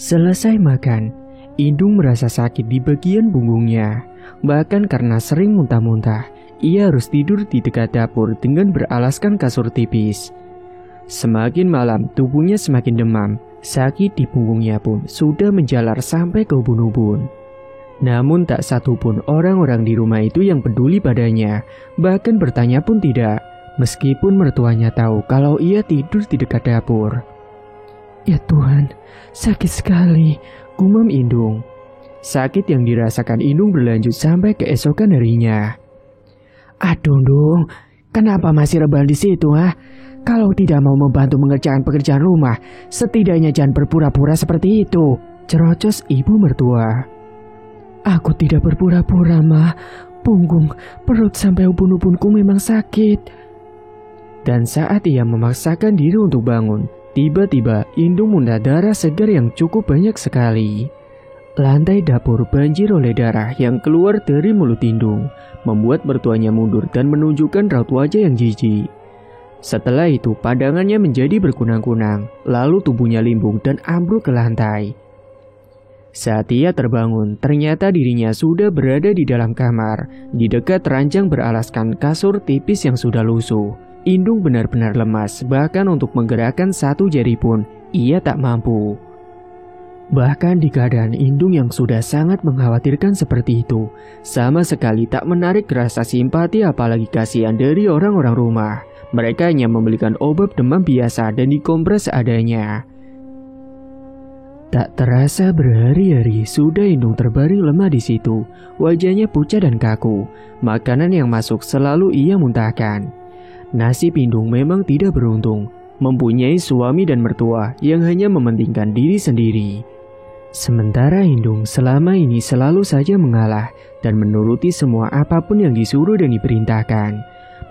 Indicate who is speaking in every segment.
Speaker 1: Selesai makan, Indung merasa sakit di bagian punggungnya. Bahkan karena sering muntah-muntah, ia harus tidur di dekat dapur dengan beralaskan kasur tipis. Semakin malam, tubuhnya semakin demam. Sakit di punggungnya pun sudah menjalar sampai ke ubun-ubun. Namun tak satu pun orang-orang di rumah itu yang peduli padanya. Bahkan bertanya pun tidak, meskipun mertuanya tahu kalau ia tidur di dekat dapur. "Ya Tuhan, sakit sekali," gumam Indung. Sakit yang dirasakan Indung berlanjut sampai keesokan harinya. "Aduh, Dung, kenapa masih rebahan di situ, ah? Kalau tidak mau membantu mengerjakan pekerjaan rumah, setidaknya jangan berpura-pura seperti itu," cerocos ibu mertua. "Aku tidak berpura-pura, Ma. Punggung, perut sampai ubun-ubunku memang sakit." Dan saat ia memaksakan diri untuk bangun, tiba-tiba Indung muntah darah segar yang cukup banyak sekali. Lantai dapur banjir oleh darah yang keluar dari mulut Indung, membuat mertuanya mundur dan menunjukkan raut wajah yang jijik. Setelah itu pandangannya menjadi berkunang-kunang, lalu tubuhnya limbung dan ambruk ke lantai. Saat ia terbangun, ternyata dirinya sudah berada di dalam kamar, di dekat ranjang beralaskan kasur tipis yang sudah lusuh. Indung benar-benar lemas, bahkan untuk menggerakkan satu jari pun ia tak mampu. Bahkan di keadaan Indung yang sudah sangat mengkhawatirkan seperti itu, sama sekali tak menarik rasa simpati apalagi kasihan dari orang-orang rumah. Mereka hanya membelikan obat demam biasa dan dikompres seadanya. Tak terasa berhari-hari sudah Indung terbaring lemah di situ. Wajahnya pucat dan kaku. Makanan yang masuk selalu ia muntahkan. Nasib Indung memang tidak beruntung, mempunyai suami dan mertua yang hanya mementingkan diri sendiri. Sementara Indung selama ini selalu saja mengalah dan menuruti semua apapun yang disuruh dan diperintahkan.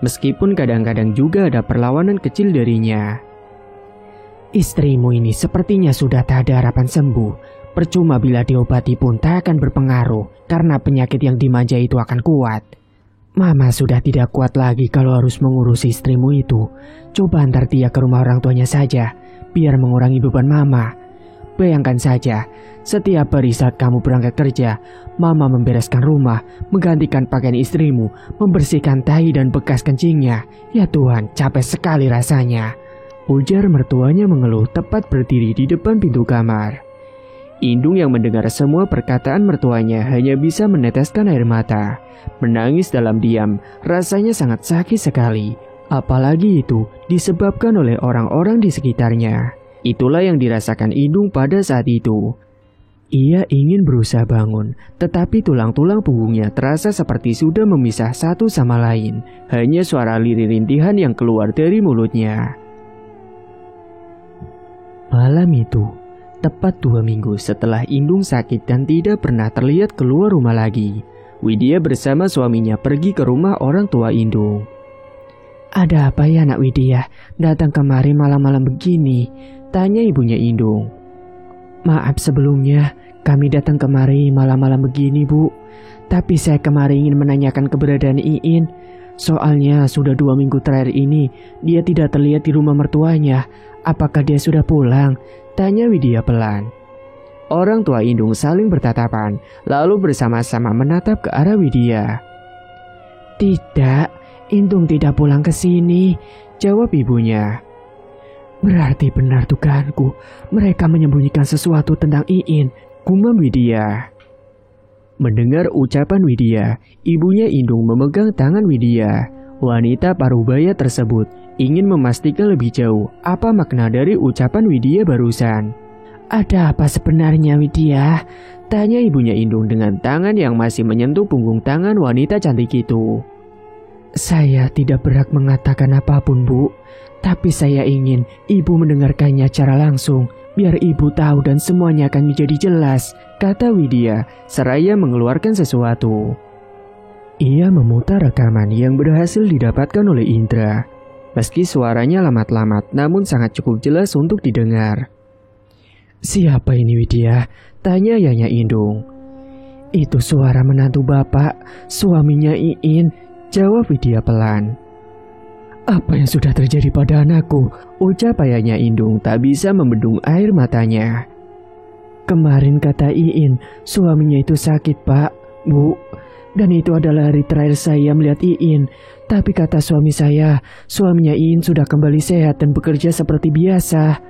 Speaker 1: Meskipun kadang-kadang juga ada perlawanan kecil darinya. "Istrimu ini sepertinya sudah tak ada harapan sembuh. Percuma bila diobati pun tak akan berpengaruh karena penyakit yang dimanja itu akan kuat. Mama sudah tidak kuat lagi kalau harus mengurusi istrimu itu. Coba antar dia ke rumah orang tuanya saja, biar mengurangi beban Mama. Bayangkan saja, setiap hari saat kamu berangkat kerja, Mama membereskan rumah, menggantikan pakaian istrimu, membersihkan tahi dan bekas kencingnya. Ya Tuhan, capek sekali rasanya," ujar mertuanya mengeluh tepat berdiri di depan pintu kamar. Indung yang mendengar semua perkataan mertuanya hanya bisa meneteskan air mata. Menangis dalam diam, rasanya sangat sakit sekali. Apalagi itu disebabkan oleh orang-orang di sekitarnya. Itulah yang dirasakan Indung pada saat itu. Ia ingin berusaha bangun, tetapi tulang-tulang punggungnya terasa seperti sudah memisah satu sama lain. Hanya suara lirih rintihan yang keluar dari mulutnya. Malam itu, tepat 2 minggu setelah Indung sakit dan tidak pernah terlihat keluar rumah lagi, Widya bersama suaminya pergi ke rumah orang tua Indung. "Ada apa ya Nak Widya, datang kemari malam-malam begini?" tanya ibunya Indung. "Maaf sebelumnya, kami datang kemari malam-malam begini Bu. Tapi saya kemari ingin menanyakan keberadaan Iin. Soalnya sudah 2 minggu terakhir ini dia tidak terlihat di rumah mertuanya. Apakah dia sudah pulang?" tanya Widya pelan. Orang tua Indung saling bertatapan, lalu bersama-sama menatap ke arah Widya. "Tidak, Indung tidak pulang ke sini," jawab ibunya. "Berarti benar dugaanku, mereka menyembunyikan sesuatu tentang Iin," gumam Widya. Mendengar ucapan Widya, ibunya Indung memegang tangan Widya. Wanita parubaya tersebut ingin memastikan lebih jauh apa makna dari ucapan Widya barusan. "Ada apa sebenarnya Widya?" tanya ibunya Indung dengan tangan yang masih menyentuh punggung tangan wanita cantik itu. "Saya tidak berhak mengatakan apapun Bu, tapi saya ingin ibu mendengarkannya secara langsung, biar ibu tahu dan semuanya akan menjadi jelas," kata Widya seraya mengeluarkan sesuatu. Ia memutar rekaman yang berhasil didapatkan oleh Indra. Meski suaranya lamat-lamat, namun sangat cukup jelas untuk didengar. "Siapa ini Widya?" tanya Yanya Indung. "Itu suara menantu bapak, suaminya Iin," jawab Widya pelan. "Apa yang sudah terjadi pada anakku?" ucap ayahnya Indung tak bisa membendung air matanya. Kemarin kata Iin, suaminya itu sakit Pak, Bu. Dan itu adalah hari terakhir saya melihat Iin. Tapi kata suami saya, suaminya Iin sudah kembali sehat dan bekerja seperti biasa.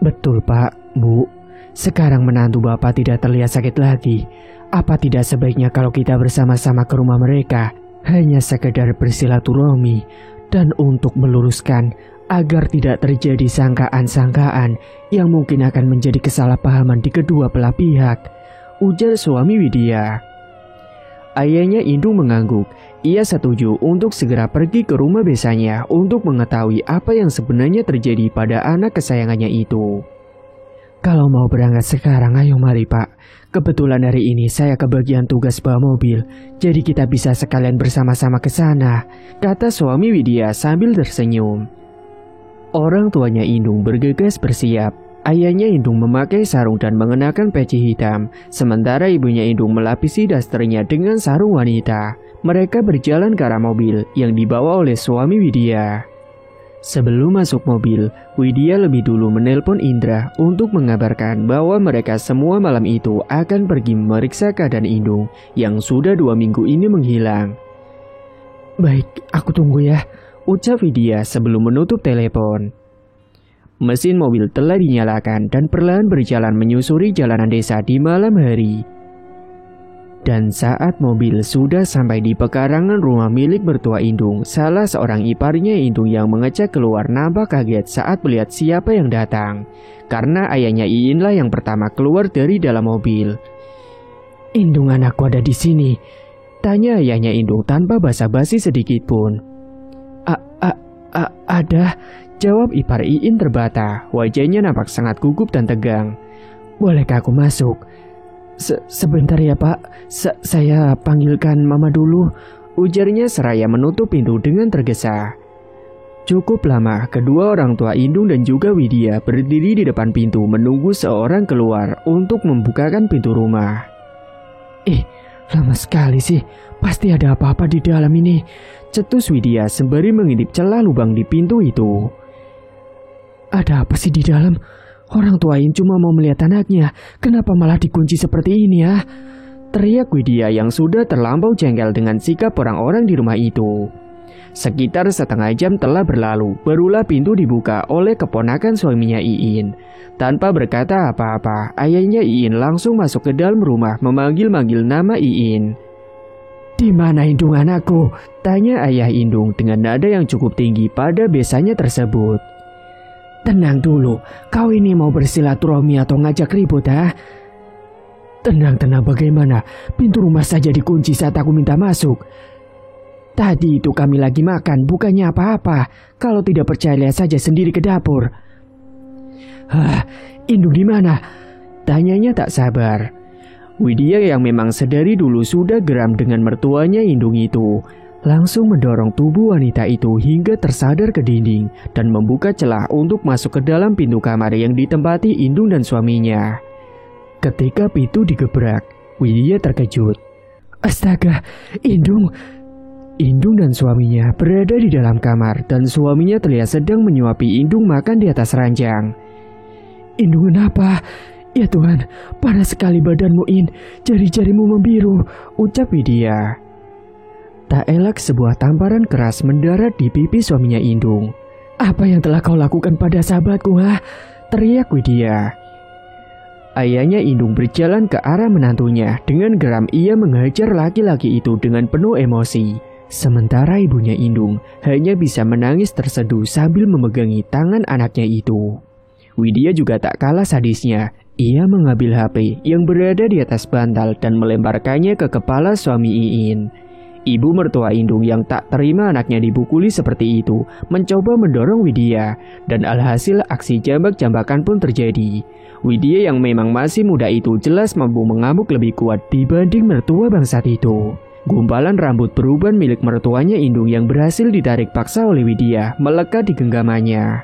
Speaker 1: Betul Pak, Bu. Sekarang menantu Bapak tidak terlihat sakit lagi. Apa tidak sebaiknya kalau kita bersama-sama ke rumah mereka? Hanya sekedar bersilaturahmi dan untuk meluruskan agar tidak terjadi sangkaan-sangkaan yang mungkin akan menjadi kesalahpahaman di kedua belah pihak, ujar suami Widya. Ayahnya Indung mengangguk. Ia setuju untuk segera pergi ke rumah besannya untuk mengetahui apa yang sebenarnya terjadi pada anak kesayangannya itu. Kalau mau berangkat sekarang, ayo mari Pak. Kebetulan hari ini saya kebagian tugas bawa mobil, jadi kita bisa sekalian bersama-sama ke sana, kata suami Widya sambil tersenyum. Orang tuanya Indung bergegas bersiap. Ayahnya Indung memakai sarung dan mengenakan peci hitam, sementara ibunya Indung melapisi dasternya dengan sarung wanita. Mereka berjalan ke arah mobil yang dibawa oleh suami Widya. Sebelum masuk mobil, Widya lebih dulu menelpon Indra untuk mengabarkan bahwa mereka semua malam itu akan pergi memeriksa keadaan Indung yang sudah 2 minggu ini menghilang. Baik, aku tunggu ya, ucap Widya sebelum menutup telepon. Mesin mobil telah dinyalakan dan perlahan berjalan menyusuri jalanan desa di malam hari. Dan saat mobil sudah sampai di pekarangan rumah milik mertua Indung, salah seorang iparnya Indung yang mengecek keluar nampak kaget saat melihat siapa yang datang. Karena ayahnya Iinlah yang pertama keluar dari dalam mobil. "Indung, anakku ada di sini," tanya ayahnya Indung tanpa basa-basi sedikit pun. Ada, jawab ipar Iin terbata. Wajahnya nampak sangat gugup dan tegang. "Bolehkah aku masuk?" Sebentar ya Pak, saya panggilkan Mama dulu, ujarnya seraya menutup pintu dengan tergesa. Cukup lama, kedua orang tua Indung dan juga Widya berdiri di depan pintu menunggu seorang keluar untuk membukakan pintu rumah. Lama sekali sih, pasti ada apa-apa di dalam ini, cetus Widya sembari mengintip celah lubang di pintu itu. Ada apa sih di dalam? Orang tuain cuma mau melihat anaknya, kenapa malah dikunci seperti ini ya? Teriak Widya yang sudah terlampau jengkel dengan sikap orang-orang di rumah itu. Sekitar setengah jam telah berlalu, barulah pintu dibuka oleh keponakan suaminya Iin. Tanpa berkata apa-apa, ayahnya Iin langsung masuk ke dalam rumah memanggil-manggil nama Iin. "Di mana Indung anakku?" tanya ayah Indung dengan nada yang cukup tinggi pada besanya tersebut. "Tenang dulu, kau ini mau bersilaturahmi atau ngajak ribut ha?" Tenang bagaimana? Pintu rumah saja dikunci saat aku minta masuk. Tadi itu kami lagi makan, bukannya apa-apa. Kalau tidak percaya lihat saja sendiri ke dapur. Indung di mana? Tanyanya tak sabar. Widya yang memang sedari dulu sudah geram dengan mertuanya Indung itu, langsung mendorong tubuh wanita itu hingga tersadar ke dinding dan membuka celah untuk masuk ke dalam pintu kamar yang ditempati Indung dan suaminya. Ketika pintu digebrak, Widya terkejut. Astaga, Indung! Indung dan suaminya berada di dalam kamar dan suaminya terlihat sedang menyuapi Indung makan di atas ranjang. "Indung, kenapa? Ya Tuhan, panas sekali badanmu In, jari-jarimu membiru," ucap Widya. Tak elak sebuah tamparan keras mendarat di pipi suaminya Indung. "Apa yang telah kau lakukan pada sahabatku ha?" teriak Widya. Ayahnya Indung berjalan ke arah menantunya. Dengan geram ia menghajar laki-laki itu dengan penuh emosi. Sementara ibunya Indung hanya bisa menangis terseduh sambil memegangi tangan anaknya itu. Widya juga tak kalah sadisnya. Ia mengambil HP yang berada di atas bantal dan melemparkannya ke kepala suami Iin. Ibu mertua Indung yang tak terima anaknya dipukuli seperti itu mencoba mendorong Widya, dan alhasil aksi jambak-jambakan pun terjadi. Widya yang memang masih muda itu jelas mampu mengamuk lebih kuat dibanding mertua bangsat itu. Gumpalan rambut beruban milik mertuanya Indung yang berhasil ditarik paksa oleh Widya melekat di genggamannya.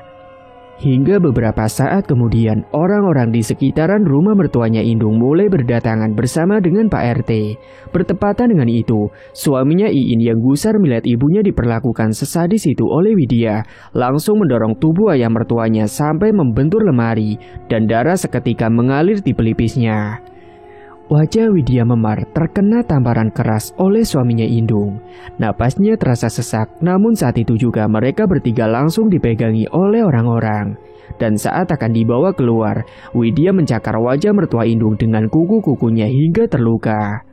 Speaker 1: Hingga beberapa saat kemudian, orang-orang di sekitaran rumah mertuanya Indung mulai berdatangan bersama dengan Pak RT. Bertepatan dengan itu, suaminya Iin yang gusar melihat ibunya diperlakukan sesadis itu oleh Widya, langsung mendorong tubuh ayah mertuanya sampai membentur lemari, dan darah seketika mengalir di pelipisnya. Wajah Widya memar terkena tamparan keras oleh suaminya Indung. Napasnya terasa sesak, namun saat itu juga mereka bertiga langsung dipegangi oleh orang-orang. Dan saat akan dibawa keluar, Widya mencakar wajah mertua Indung dengan kuku-kukunya hingga terluka.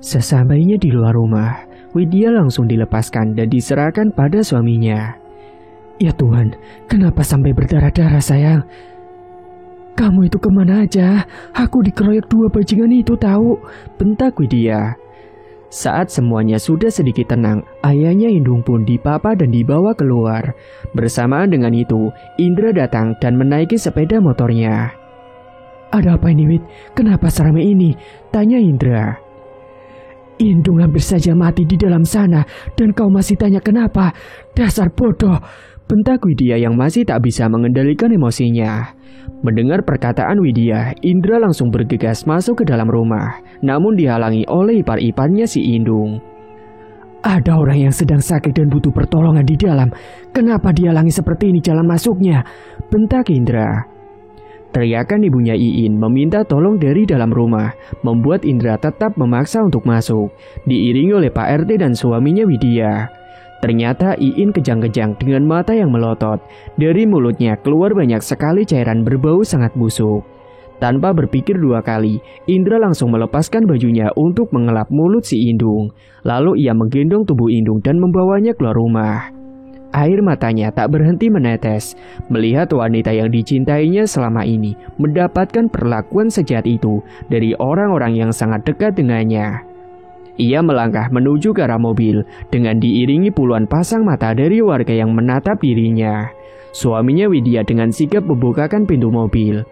Speaker 1: Sesampainya di luar rumah, Widya langsung dilepaskan dan diserahkan pada suaminya. "Ya Tuhan, kenapa sampai berdarah-darah sayang? Kamu itu kemana aja? Aku dikeroyok 2 bajingan itu tahu," bentak Widya. Saat semuanya sudah sedikit tenang, ayahnya Indung pun dipapa dan dibawa keluar. Bersamaan dengan itu, Indra datang dan menaiki sepeda motornya. "Ada apa ini, Wid? Kenapa seramai ini?" tanya Indra. "Indung hampir saja mati di dalam sana, dan kau masih tanya kenapa? Dasar bodoh!" bentak Widya yang masih tak bisa mengendalikan emosinya. Mendengar perkataan Widya, Indra langsung bergegas masuk ke dalam rumah, namun dihalangi oleh ipar-iparnya si Indung. "Ada orang yang sedang sakit dan butuh pertolongan di dalam. Kenapa dihalangi seperti ini jalan masuknya?" bentak Indra. Teriakan ibunya Iin meminta tolong dari dalam rumah, membuat Indra tetap memaksa untuk masuk, diiringi oleh Pak RT dan suaminya Widya. Ternyata Iin kejang-kejang dengan mata yang melotot. Dari mulutnya keluar banyak sekali cairan berbau sangat busuk. Tanpa berpikir 2 kali, Indra langsung melepaskan bajunya untuk mengelap mulut si Indung. Lalu ia menggendong tubuh Indung dan membawanya keluar rumah. Air matanya tak berhenti menetes, melihat wanita yang dicintainya selama ini mendapatkan perlakuan sejahat itu dari orang-orang yang sangat dekat dengannya. Ia melangkah menuju ke arah mobil dengan diiringi puluhan pasang mata dari warga yang menatap dirinya. Suaminya Widya dengan sigap membukakan pintu mobil.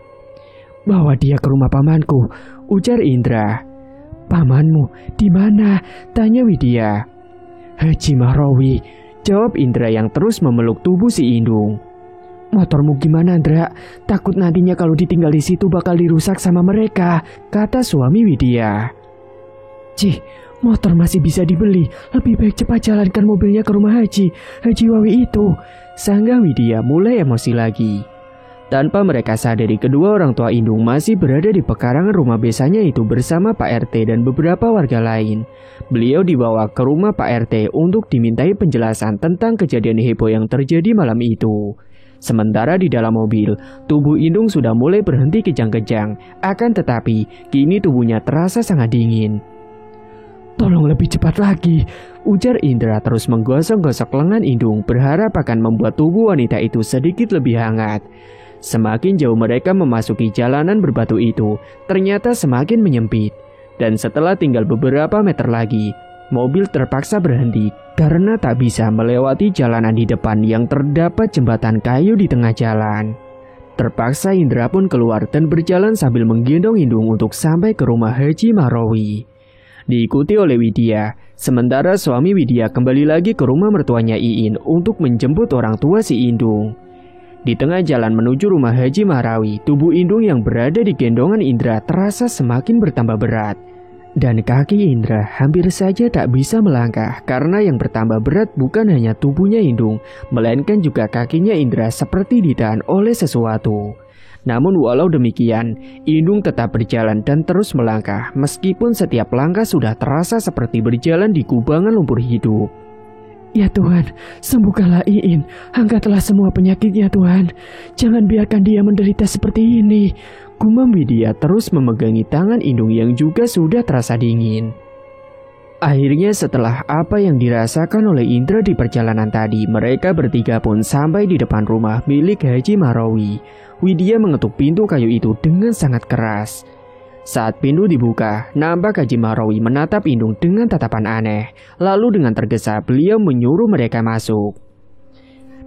Speaker 1: "Bawa dia ke rumah pamanku," ujar Indra. "Pamanmu di mana?" tanya Widya. "Haji Mahrawi," jawab Indra yang terus memeluk tubuh si Indung. "Motormu gimana, Indra? Takut nantinya kalau ditinggal di situ bakal dirusak sama mereka," kata suami Widya. "Cih, motor masih bisa dibeli. Lebih baik cepat jalankan mobilnya ke rumah Haji Wawi itu," sanggah Widya mulai emosi lagi. Tanpa mereka sadari, kedua orang tua Indung masih berada di pekarangan rumah besanya itu bersama Pak RT dan beberapa warga lain. Beliau dibawa ke rumah Pak RT untuk dimintai penjelasan tentang kejadian heboh yang terjadi malam itu. Sementara di dalam mobil, tubuh Indung sudah mulai berhenti kejang-kejang. Akan tetapi, kini tubuhnya terasa sangat dingin. "Tolong lebih cepat lagi," ujar Indra terus menggosok-gosok lengan Indung, berharap akan membuat tubuh wanita itu sedikit lebih hangat. Semakin jauh mereka memasuki jalanan berbatu itu, ternyata semakin menyempit. Dan setelah tinggal beberapa meter lagi, mobil terpaksa berhenti karena tak bisa melewati jalanan di depan yang terdapat jembatan kayu di tengah jalan. Terpaksa Indra pun keluar dan berjalan sambil menggendong Indung untuk sampai ke rumah Haji Mahrawi. Diikuti oleh Widya, sementara suami Widya kembali lagi ke rumah mertuanya Iin untuk menjemput orang tua si Indung. Di tengah jalan menuju rumah Haji Mahrawi, tubuh Indung yang berada di gendongan Indra terasa semakin bertambah berat. Dan kaki Indra hampir saja tak bisa melangkah karena yang bertambah berat bukan hanya tubuhnya Indung, melainkan juga kakinya Indra seperti ditahan oleh sesuatu. Namun walau demikian, Indung tetap berjalan dan terus melangkah meskipun setiap langkah sudah terasa seperti berjalan di kubangan lumpur hidup. "Ya Tuhan, sembuhkanlah Iin. Angkatlah semua penyakitnya Tuhan. Jangan biarkan dia menderita seperti ini," gumam Widya terus memegangi tangan Indung yang juga sudah terasa dingin. Akhirnya setelah apa yang dirasakan oleh Indra di perjalanan tadi, mereka bertiga pun sampai di depan rumah milik Haji Mahrawi. Widya mengetuk pintu kayu itu dengan sangat keras. Saat pintu dibuka, nampak Haji Mahrawi menatap Indung dengan tatapan aneh. Lalu dengan tergesa beliau menyuruh mereka masuk.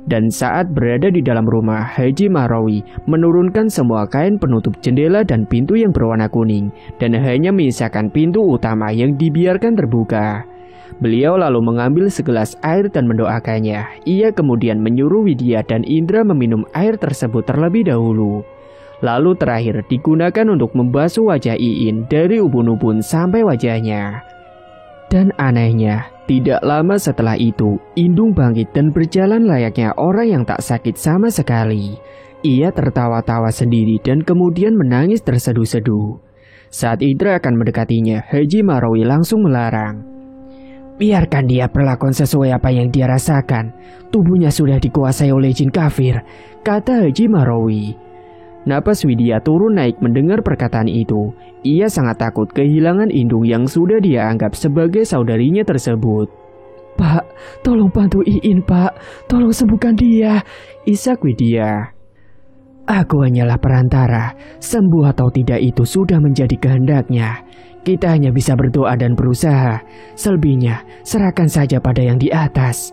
Speaker 1: Dan saat berada di dalam rumah, Haji Mahrawi menurunkan semua kain penutup jendela dan pintu yang berwarna kuning, dan hanya menyisakan pintu utama yang dibiarkan terbuka. Beliau lalu mengambil segelas air dan mendoakannya. Ia kemudian menyuruh Widya dan Indra meminum air tersebut terlebih dahulu. Lalu terakhir digunakan untuk membasuh wajah Iin dari ubun-ubun sampai wajahnya. Dan anehnya, tidak lama setelah itu, Indung bangkit dan berjalan layaknya orang yang tak sakit sama sekali. Ia tertawa-tawa sendiri dan kemudian menangis terseduh-seduh. Saat Indra akan mendekatinya, Haji Marawi langsung melarang. Biarkan dia berlakukan sesuai apa yang dia rasakan. Tubuhnya sudah dikuasai oleh jin kafir, kata Haji Marawi. Napas Widya turun naik mendengar perkataan itu. Ia sangat takut kehilangan Indung yang sudah dia anggap sebagai saudarinya tersebut. Pak, tolong bantu Iin, Pak. Tolong sembuhkan dia, isak Widya. Aku hanyalah perantara. Sembuh atau tidak itu sudah menjadi kehendaknya. Kita hanya bisa berdoa dan berusaha. Selebihnya, serahkan saja pada yang di atas.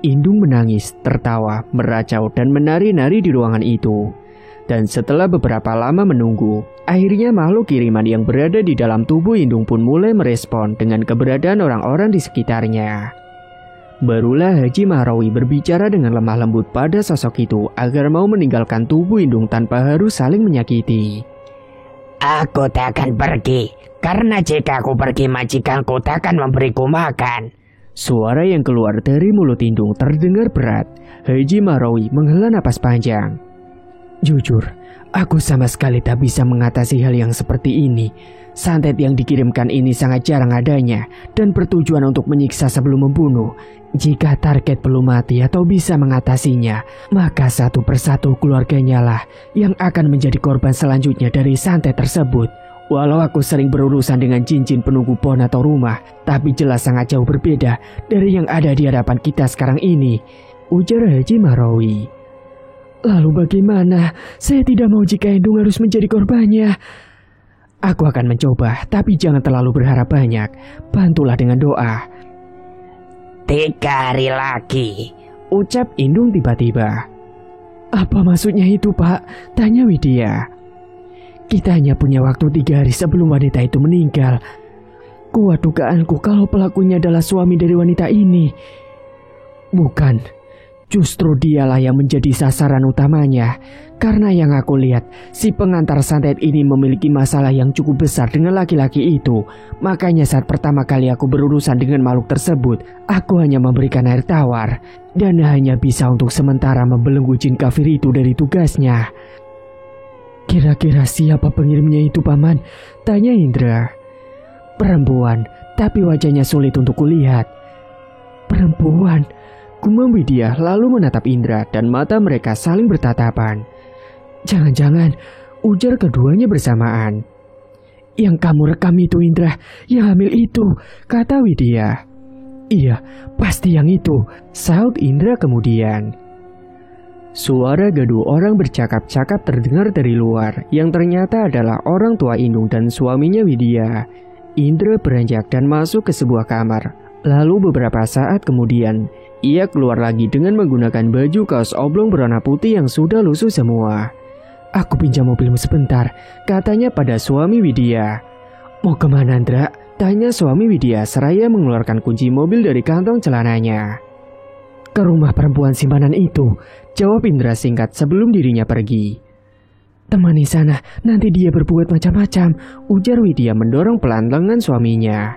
Speaker 1: Indung menangis, tertawa, meracau dan menari-nari di ruangan itu. Dan setelah beberapa lama menunggu, akhirnya makhluk kiriman yang berada di dalam tubuh Indung pun mulai merespon dengan keberadaan orang-orang di sekitarnya. Barulah Haji Marawi berbicara dengan lemah lembut pada sosok itu agar mau meninggalkan tubuh Indung tanpa harus saling menyakiti. Aku tak akan pergi, karena jika aku pergi majikanku tak akan memberiku makan. Suara yang keluar dari mulut Indung terdengar berat. Haji Marawi menghela napas panjang. Jujur, aku sama sekali tak bisa mengatasi hal yang seperti ini. Santet yang dikirimkan ini sangat jarang adanya dan bertujuan untuk menyiksa sebelum membunuh. Jika target belum mati atau bisa mengatasinya, maka satu persatu keluarganya lah yang akan menjadi korban selanjutnya dari santet tersebut. Walau aku sering berurusan dengan jin-jin penunggu pohon atau rumah, tapi jelas sangat jauh berbeda dari yang ada di hadapan kita sekarang ini, ujar Haji Marawi. Lalu bagaimana? Saya tidak mau jika Indung harus menjadi korbannya. Aku akan mencoba, tapi jangan terlalu berharap banyak. Bantulah dengan doa. 3 hari lagi, ucap Indung tiba-tiba. Apa maksudnya itu, Pak? Tanya Widya. Kita hanya punya waktu 3 hari sebelum wanita itu meninggal. Kuat dugaanku kalau pelakunya adalah suami dari wanita ini. Bukan. Justru dialah yang menjadi sasaran utamanya. Karena yang aku lihat, si pengantar santet ini memiliki masalah yang cukup besar dengan laki-laki itu. Makanya saat pertama kali aku berurusan dengan makhluk tersebut, aku hanya memberikan air tawar. Dan hanya bisa untuk sementara membelenggu jin kafir itu dari tugasnya. Kira-kira siapa pengirimnya itu, Paman? Tanya Indra. Perempuan, tapi wajahnya sulit untuk kulihat. Perempuan? Gumam Widya lalu menatap Indra dan mata mereka saling bertatapan. Jangan-jangan, ujar keduanya bersamaan. Yang kamu rekam itu Indra, yang hamil itu, kata Widya. Iya, pasti yang itu, saut Indra kemudian. Suara gaduh orang bercakap-cakap terdengar dari luar, yang ternyata adalah orang tua Indung dan suaminya Widya. Indra beranjak dan masuk ke sebuah kamar. Lalu beberapa saat kemudian, ia keluar lagi dengan menggunakan baju kaos oblong berwarna putih yang sudah lusuh semua. Aku pinjam mobilmu sebentar, katanya pada suami Widya. Mau kemana, Indra? Tanya suami Widya seraya mengeluarkan kunci mobil dari kantong celananya. Ke rumah perempuan simpanan itu, jawab Indra singkat sebelum dirinya pergi. Temani sana, nanti dia berbuat macam-macam, ujar Widya mendorong pelan lengan suaminya.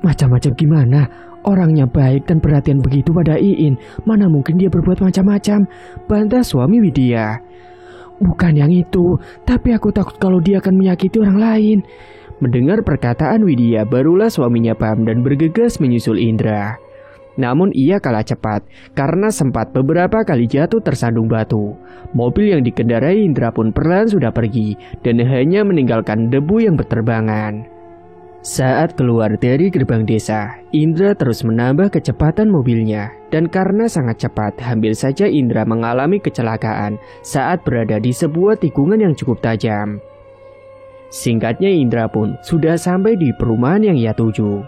Speaker 1: Macam-macam gimana? Orangnya baik dan perhatian begitu pada Iin. Mana mungkin dia berbuat macam-macam, bantah suami Widya. Bukan yang itu, tapi aku takut kalau dia akan menyakiti orang lain. Mendengar perkataan Widya, barulah suaminya paham dan bergegas menyusul Indra. Namun ia kalah cepat karena sempat beberapa kali jatuh tersandung batu. Mobil yang dikendarai Indra pun perlahan sudah pergi dan hanya meninggalkan debu yang berterbangan. Saat keluar dari gerbang desa, Indra terus menambah kecepatan mobilnya. Dan karena sangat cepat, hampir saja Indra mengalami kecelakaan saat berada di sebuah tikungan yang cukup tajam. Singkatnya Indra pun sudah sampai di perumahan yang ia tuju.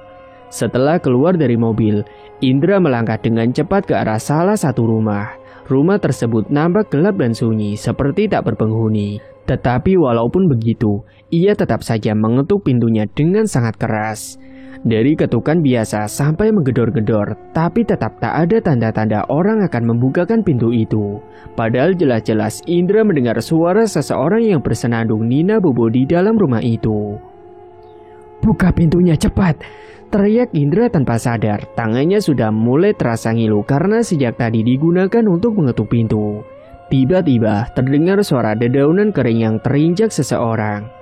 Speaker 1: Setelah keluar dari mobil, Indra melangkah dengan cepat ke arah salah satu rumah. Rumah tersebut nampak gelap dan sunyi seperti tak berpenghuni. Tetapi walaupun begitu, ia tetap saja mengetuk pintunya dengan sangat keras. Dari ketukan biasa sampai menggedor-gedor, tapi tetap tak ada tanda-tanda orang akan membukakan pintu itu. Padahal jelas-jelas Indra mendengar suara seseorang yang bersenandung nina bobo di dalam rumah itu. "Buka pintunya cepat!" teriak Indra tanpa sadar. Tangannya sudah mulai terasa ngilu karena sejak tadi digunakan untuk mengetuk pintu. Tiba-tiba terdengar suara dedaunan kering yang terinjak seseorang.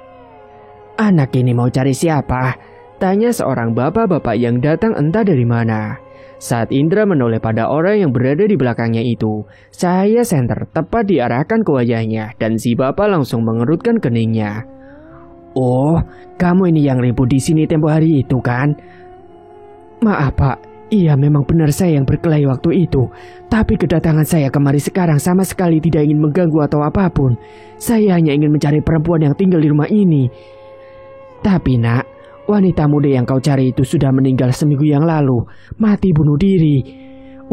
Speaker 1: "Anak ini mau cari siapa?" tanya seorang bapak-bapak yang datang entah dari mana. Saat Indra menoleh pada orang yang berada di belakangnya itu, cahaya senter tepat diarahkan ke wajahnya dan si bapak langsung mengerutkan keningnya. "Oh, kamu ini yang ribut di sini tempo hari itu kan?" "Maaf Pak, iya memang benar saya yang berkelahi waktu itu. Tapi kedatangan saya kemari sekarang sama sekali tidak ingin mengganggu atau apapun. Saya hanya ingin mencari perempuan yang tinggal di rumah ini." "Tapi nak, wanita muda yang kau cari itu sudah meninggal seminggu yang lalu, mati bunuh diri,"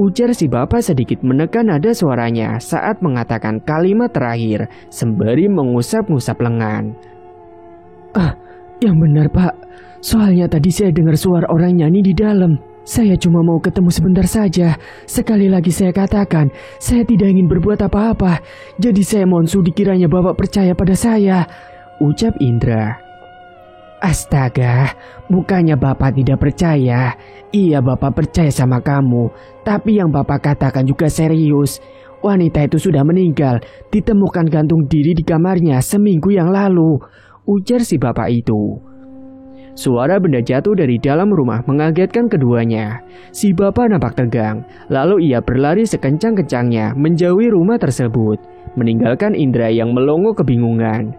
Speaker 1: ujar si bapak sedikit menekan nada suaranya saat mengatakan kalimat terakhir sembari mengusap-ngusap lengan. Yang benar Pak, soalnya tadi saya dengar suara orang nyanyi di dalam. Saya cuma mau ketemu sebentar saja. Sekali lagi saya katakan, saya tidak ingin berbuat apa-apa. Jadi saya mohon sudi kiranya Bapak percaya pada saya, ucap Indra. Astaga, bukannya Bapak tidak percaya. Iya, Bapak percaya sama kamu. Tapi yang Bapak katakan juga serius. Wanita itu sudah meninggal, ditemukan gantung diri di kamarnya seminggu yang lalu, ujar si bapak itu. Suara benda jatuh dari dalam rumah mengagetkan keduanya. Si bapak nampak tegang, lalu ia berlari sekencang-kencangnya menjauhi rumah tersebut, meninggalkan Indra yang melongo kebingungan.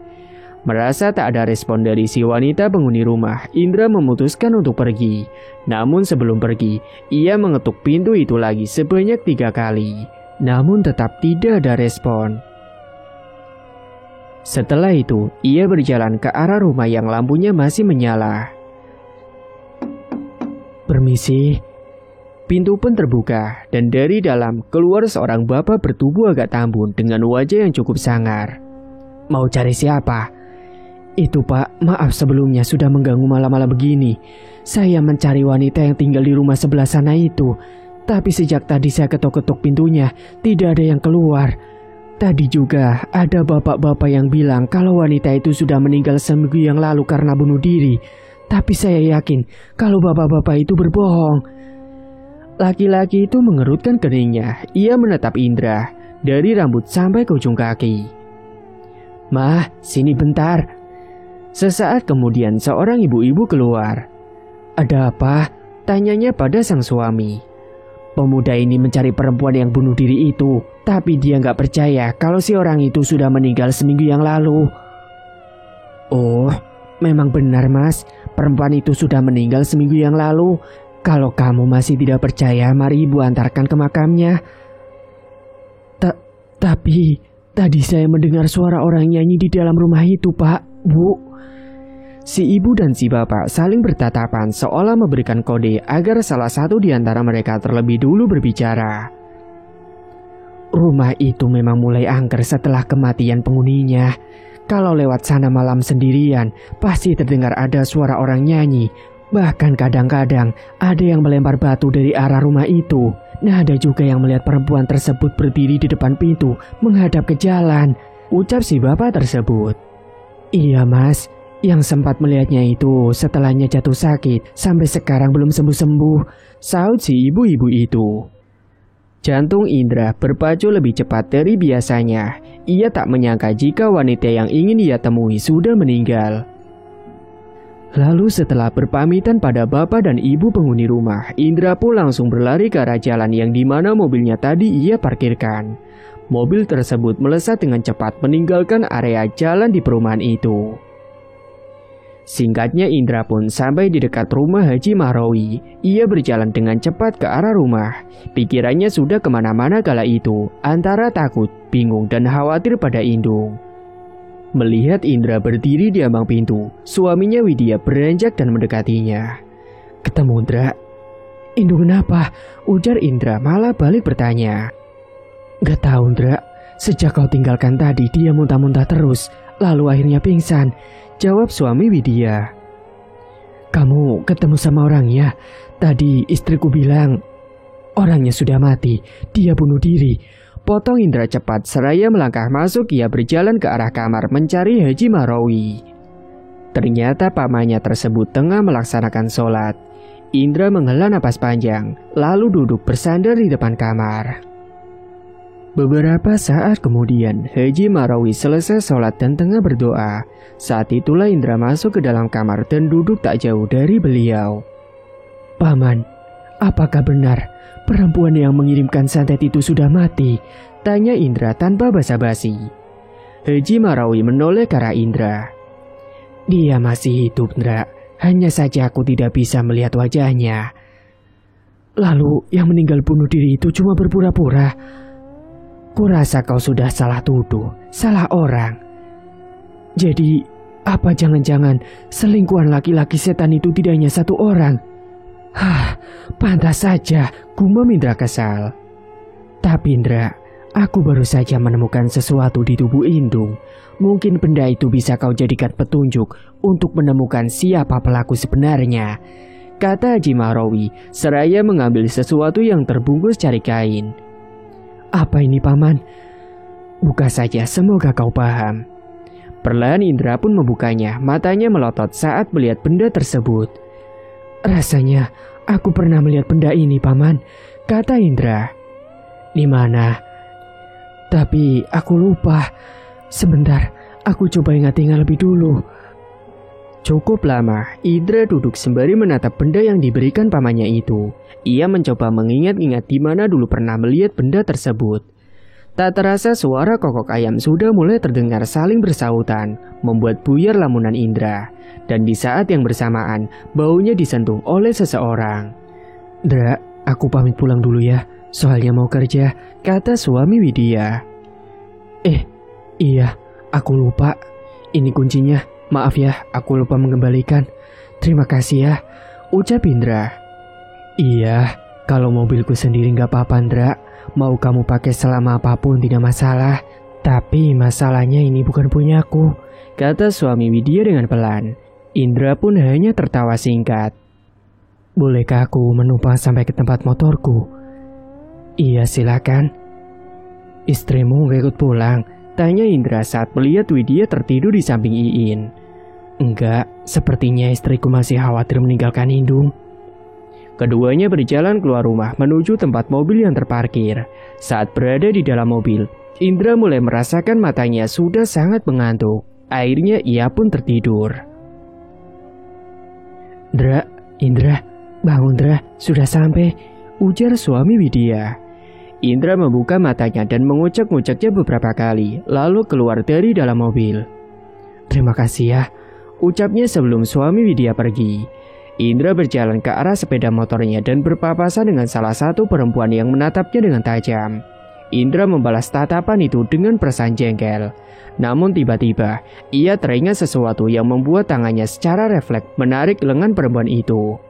Speaker 1: Merasa tak ada respon dari si wanita penghuni rumah, Indra memutuskan untuk pergi. Namun sebelum pergi, ia mengetuk pintu itu lagi sebanyak 3 kali. Namun tetap tidak ada respon. Setelah itu, ia berjalan ke arah rumah yang lampunya masih menyala. Permisi. Pintu pun terbuka dan dari dalam keluar seorang bapak bertubuh agak tambun dengan wajah yang cukup sangar. Mau cari siapa? Itu Pak, maaf sebelumnya sudah mengganggu malam-malam begini. Saya mencari wanita yang tinggal di rumah sebelah sana itu. Tapi sejak tadi saya ketok-ketok pintunya, tidak ada yang keluar. Tadi juga ada bapak-bapak yang bilang kalau wanita itu sudah meninggal seminggu yang lalu karena bunuh diri. Tapi saya yakin kalau bapak-bapak itu berbohong. Laki-laki itu mengerutkan keningnya. Ia menatap Indra dari rambut sampai ke ujung kaki. Mah, sini bentar. Sesaat kemudian seorang ibu-ibu keluar. Ada apa? Tanyanya pada sang suami. Pemuda ini mencari perempuan yang bunuh diri itu, tapi dia nggak percaya kalau si orang itu sudah meninggal seminggu yang lalu. Oh, memang benar mas, perempuan itu sudah meninggal seminggu yang lalu. Kalau kamu masih tidak percaya, mari ibu antarkan ke makamnya. Tapi, tadi saya mendengar suara orang nyanyi di dalam rumah itu pak, bu. Si ibu dan si bapak saling bertatapan seolah memberikan kode agar salah satu di antara mereka terlebih dulu berbicara. Rumah itu memang mulai angker setelah kematian penghuninya. Kalau lewat sana malam sendirian, pasti terdengar ada suara orang nyanyi. Bahkan kadang-kadang ada yang melempar batu dari arah rumah itu. Nah, ada juga yang melihat perempuan tersebut berdiri di depan pintu menghadap ke jalan, ucap si bapak tersebut. Iya mas, yang sempat melihatnya itu setelahnya jatuh sakit sampai sekarang belum sembuh-sembuh, saut si ibu-ibu itu. Jantung Indra berpacu lebih cepat dari biasanya. Ia tak menyangka jika wanita yang ingin ia temui sudah meninggal. Lalu setelah berpamitan pada bapak dan ibu penghuni rumah, Indra pun langsung berlari ke arah jalan yang dimana mobilnya tadi ia parkirkan. Mobil tersebut melesat dengan cepat meninggalkan area jalan di perumahan itu. Singkatnya Indra pun sampai di dekat rumah Haji Mahrawi. Ia berjalan dengan cepat ke arah rumah. Pikirannya sudah kemana-mana kala itu, antara takut, bingung dan khawatir pada Indung. Melihat Indra berdiri di ambang pintu, suaminya Widya beranjak dan mendekatinya. Ketemu Indra? Indung kenapa? Ujar Indra malah balik bertanya. Gak tahu Indra, sejak kau tinggalkan tadi dia muntah-muntah terus, lalu akhirnya pingsan, jawab suami Widya. Kamu ketemu sama orangnya? Tadi istriku bilang orangnya sudah mati, dia bunuh diri. Potong Indra cepat seraya melangkah masuk. Ia berjalan ke arah kamar mencari Haji Mahrawi. Ternyata pamannya tersebut tengah melaksanakan sholat. Indra menghela napas panjang, lalu duduk bersandar di depan kamar. Beberapa saat kemudian, Haji Mahrawi selesai sholat dan tengah berdoa. Saat itulah Indra masuk ke dalam kamar dan duduk tak jauh dari beliau. "Paman, apakah benar perempuan yang mengirimkan santet itu sudah mati?" tanya Indra tanpa basa-basi. Haji Mahrawi menoleh ke arah Indra. "Dia masih hidup, Indra. Hanya saja aku tidak bisa melihat wajahnya." "Lalu yang meninggal bunuh diri itu cuma berpura-pura?" "Kurasa kau sudah salah tuduh, salah orang. Jadi, apa jangan-jangan selingkuhan laki-laki setan itu tidak hanya satu orang?" Pantas saja, gumam Indra kesal. "Tapi Indra, aku baru saja menemukan sesuatu di tubuh Indung. Mungkin benda itu bisa kau jadikan petunjuk untuk menemukan siapa pelaku sebenarnya," kata Haji Mahrawi seraya mengambil sesuatu yang terbungkus cari kain. "Apa ini, Paman?" "Buka saja, semoga kau paham." Perlahan Indra pun membukanya, matanya melotot saat melihat benda tersebut. "Rasanya aku pernah melihat benda ini, Paman," kata Indra. "Di mana?" "Tapi aku lupa. Sebentar, aku coba ingat-ingat lebih dulu." Cukup lama, Indra duduk sembari menatap benda yang diberikan pamannya itu. Ia mencoba mengingat-ingat di mana dulu pernah melihat benda tersebut. Tak terasa suara kokok ayam sudah mulai terdengar saling bersahutan, membuat buyar lamunan Indra. Dan di saat yang bersamaan, baunya disentuh oleh seseorang. "Dra, aku pamit pulang dulu ya, soalnya mau kerja," kata suami Widya. Iya, aku lupa. Ini kuncinya. Maaf ya, aku lupa mengembalikan." "Terima kasih ya," ucap Indra. "Iya, kalau mobilku sendiri nggak apa-apa, Indra. Mau kamu pakai selama apapun tidak masalah. Tapi masalahnya ini bukan punyaku," kata suami Widya dengan pelan. Indra pun hanya tertawa singkat. "Bolehkah aku menumpang sampai ke tempat motorku?" "Iya, silakan." "Istrimu nggak ikut pulang?" tanya Indra saat melihat Widya tertidur di samping Iin. "Enggak, sepertinya istriku masih khawatir meninggalkan Indung." Keduanya berjalan keluar rumah menuju tempat mobil yang terparkir. Saat berada di dalam mobil, Indra mulai merasakan matanya sudah sangat mengantuk. Akhirnya ia pun tertidur. Indra, bangun Dra, sudah sampai," ujar suami Widya. Indra membuka matanya dan mengucek-nguceknya beberapa kali, lalu keluar dari dalam mobil. "Terima kasih ya," ucapnya sebelum suami Widya pergi. Indra berjalan ke arah sepeda motornya dan berpapasan dengan salah satu perempuan yang menatapnya dengan tajam. Indra membalas tatapan itu dengan perasaan jengkel. Namun tiba-tiba, ia teringat sesuatu yang membuat tangannya secara refleks menarik lengan perempuan itu.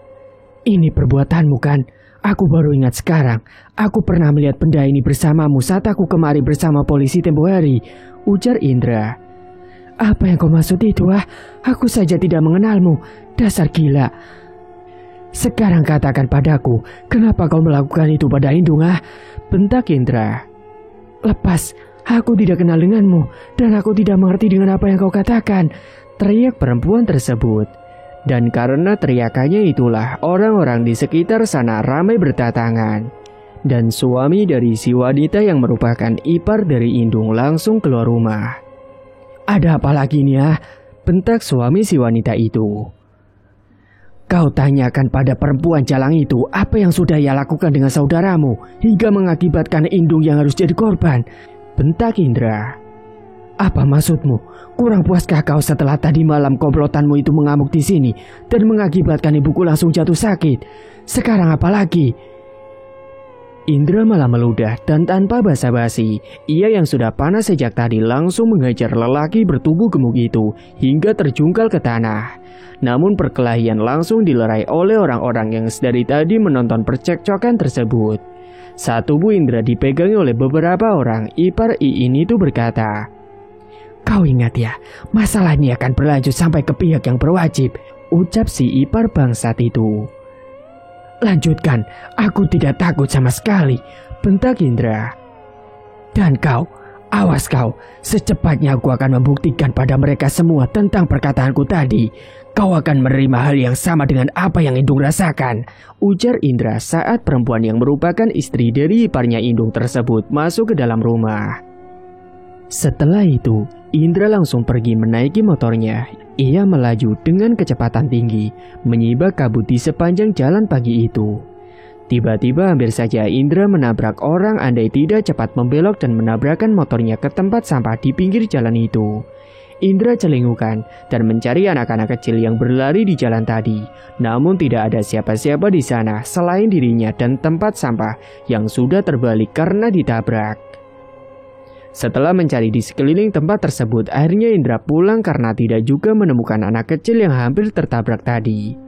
Speaker 1: "Ini perbuatanmu kan? Aku baru ingat sekarang. Aku pernah melihat benda ini bersamamu saat aku kemari bersama polisi tempo hari," ujar Indra. "Apa yang kau maksud itu, Aku saja tidak mengenalmu. Dasar gila. Sekarang katakan padaku, kenapa kau melakukan itu pada Indung, bentak Indra. "Lepas, aku tidak kenal denganmu, dan aku tidak mengerti dengan apa yang kau katakan," teriak perempuan tersebut. Dan karena teriakannya itulah orang-orang di sekitar sana ramai berdatangan. Dan suami dari si wanita yang merupakan ipar dari Indung langsung keluar rumah. "Ada apa lagi nih, bentak suami si wanita itu. "Kau tanyakan pada perempuan jalang itu apa yang sudah ia lakukan dengan saudaramu hingga mengakibatkan Indung yang harus jadi korban," bentak Indra. "Apa maksudmu? Kurang puaskah kau setelah tadi malam komplotanmu itu mengamuk di sini dan mengakibatkan ibuku langsung jatuh sakit? Sekarang apa lagi?" Indra malah meludah dan tanpa basa-basi, ia yang sudah panas sejak tadi langsung menghajar lelaki bertubuh gemuk itu hingga terjungkal ke tanah. Namun perkelahian langsung dilerai oleh orang-orang yang sedari tadi menonton percekcokan tersebut. Saat tubuh Indra dipegangi oleh beberapa orang, ipar Iin itu berkata, "Kau ingat ya, masalah ini akan berlanjut sampai ke pihak yang berwajib. ucap si ipar bangsat itu. Lanjutkan, aku tidak takut sama sekali, bentak Indra. Dan kau, awas kau, secepatnya aku akan membuktikan pada mereka semua tentang perkataanku tadi. Kau akan menerima hal yang sama dengan apa yang Indung rasakan, ujar Indra saat perempuan yang merupakan istri dari iparnya Indung tersebut masuk ke dalam rumah. Setelah itu, Indra langsung pergi menaiki motornya. Ia melaju dengan kecepatan tinggi, menyibak kabut di sepanjang jalan pagi itu. Tiba-tiba hampir saja Indra menabrak orang andai tidak cepat membelok dan menabrakkan motornya ke tempat sampah di pinggir jalan itu. Indra celingukan dan mencari anak-anak kecil yang berlari di jalan tadi. Namun tidak ada siapa-siapa di sana selain dirinya dan tempat sampah yang sudah terbalik karena ditabrak. Setelah mencari di sekeliling tempat tersebut, akhirnya Indra pulang karena tidak juga menemukan anak kecil yang hampir tertabrak tadi.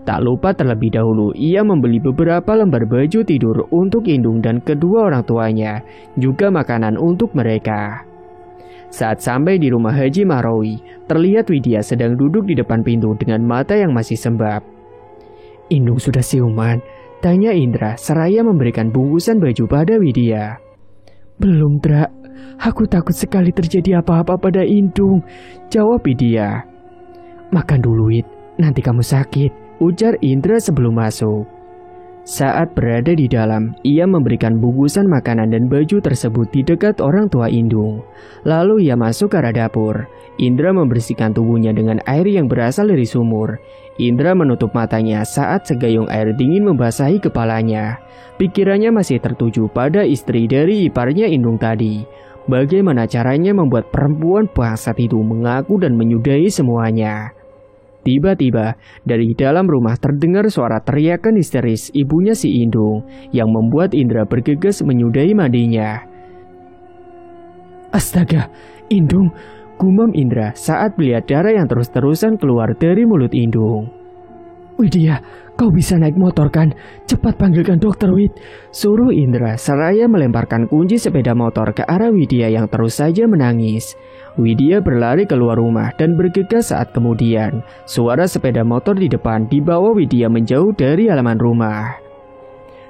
Speaker 1: Tak lupa terlebih dahulu, ia membeli beberapa lembar baju tidur untuk Indung dan kedua orang tuanya, juga makanan untuk mereka. Saat sampai di rumah Haji Mahrawi, terlihat Widya sedang duduk di depan pintu dengan mata yang masih sembab. Indung sudah siuman, tanya Indra seraya memberikan bungkusan baju pada Widya. Belum, Dra. Aku takut sekali terjadi apa-apa pada Indung, jawab Widya. Makan dulu, Wid, nanti kamu sakit, ujar Indra sebelum masuk. Saat berada di dalam, ia memberikan bungkusan makanan dan baju tersebut di dekat orang tua Indung. Lalu ia masuk ke arah dapur. Indra membersihkan tubuhnya dengan air yang berasal dari sumur. Indra menutup matanya saat segayung air dingin membasahi kepalanya. Pikirannya masih tertuju pada istri dari iparnya Indung tadi. Bagaimana caranya membuat perempuan bangsat itu mengaku dan menyudahi semuanya. Tiba-tiba, dari dalam rumah terdengar suara teriakan histeris ibunya si Indung yang membuat Indra bergegas menyudahi mandinya. Astaga, Indung, gumam Indra saat melihat darah yang terus-terusan keluar dari mulut Indung. Widya, kau bisa naik motor kan? Cepat panggilkan dokter, Wid, suruh Indra seraya melemparkan kunci sepeda motor ke arah Widya yang terus saja menangis. Widya berlari keluar rumah dan bergegas saat kemudian suara sepeda motor di depan dibawa Widya menjauh dari halaman rumah.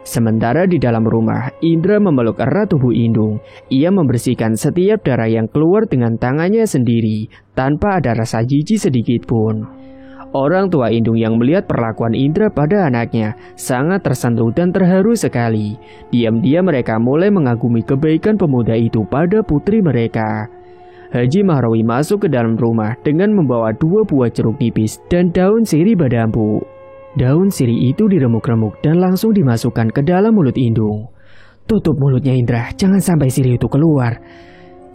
Speaker 1: Sementara di dalam rumah, Indra memeluk erat tubuh Indung. Ia membersihkan setiap darah yang keluar dengan tangannya sendiri tanpa ada rasa jijik sedikit pun. Orang tua Indung yang melihat perlakuan Indra pada anaknya sangat tersentuh dan terharu sekali. Diam-diam mereka mulai mengagumi kebaikan pemuda itu pada putri mereka. Haji Mahrawi masuk ke dalam rumah dengan membawa 2 buah jeruk nipis dan daun sirih badambu. Daun sirih itu diremuk-remuk dan langsung dimasukkan ke dalam mulut Indung. Tutup mulutnya Indra, jangan sampai sirih itu keluar.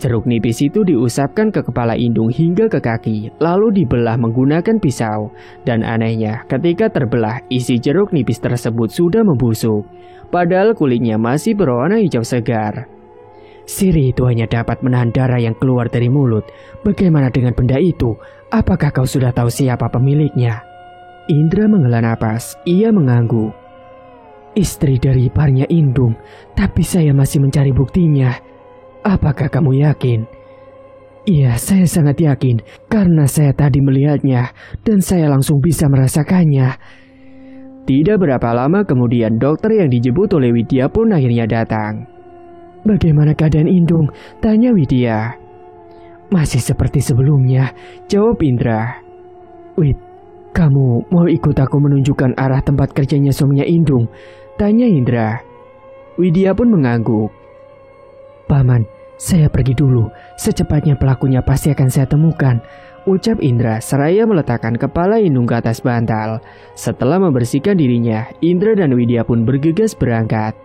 Speaker 1: Jeruk nipis itu diusapkan ke kepala Indung hingga ke kaki, lalu dibelah menggunakan pisau. Dan anehnya, ketika terbelah, isi jeruk nipis tersebut sudah membusuk. Padahal kulitnya masih berwarna hijau segar. Sirih itu hanya dapat menahan darah yang keluar dari mulut. Bagaimana dengan benda itu? Apakah kau sudah tahu siapa pemiliknya? Indra menghela napas, ia mengangguk. Istri dari iparnya Indung, tapi saya masih mencari buktinya. Apakah kamu yakin? Iya, saya sangat yakin karena saya tadi melihatnya dan saya langsung bisa merasakannya. Tidak berapa lama kemudian dokter yang dijemput oleh Widya pun akhirnya datang. Bagaimana keadaan Indung? Tanya Widya. Masih seperti sebelumnya, jawab Indra. Wid, kamu mau ikut aku menunjukkan arah tempat kerjanya suaminya Indung? Tanya Indra. Widya pun mengangguk. Paman, saya pergi dulu. Secepatnya pelakunya pasti akan saya temukan, ucap Indra seraya meletakkan kepala Indung ke atas bantal. Setelah membersihkan dirinya, Indra dan Widya pun bergegas berangkat.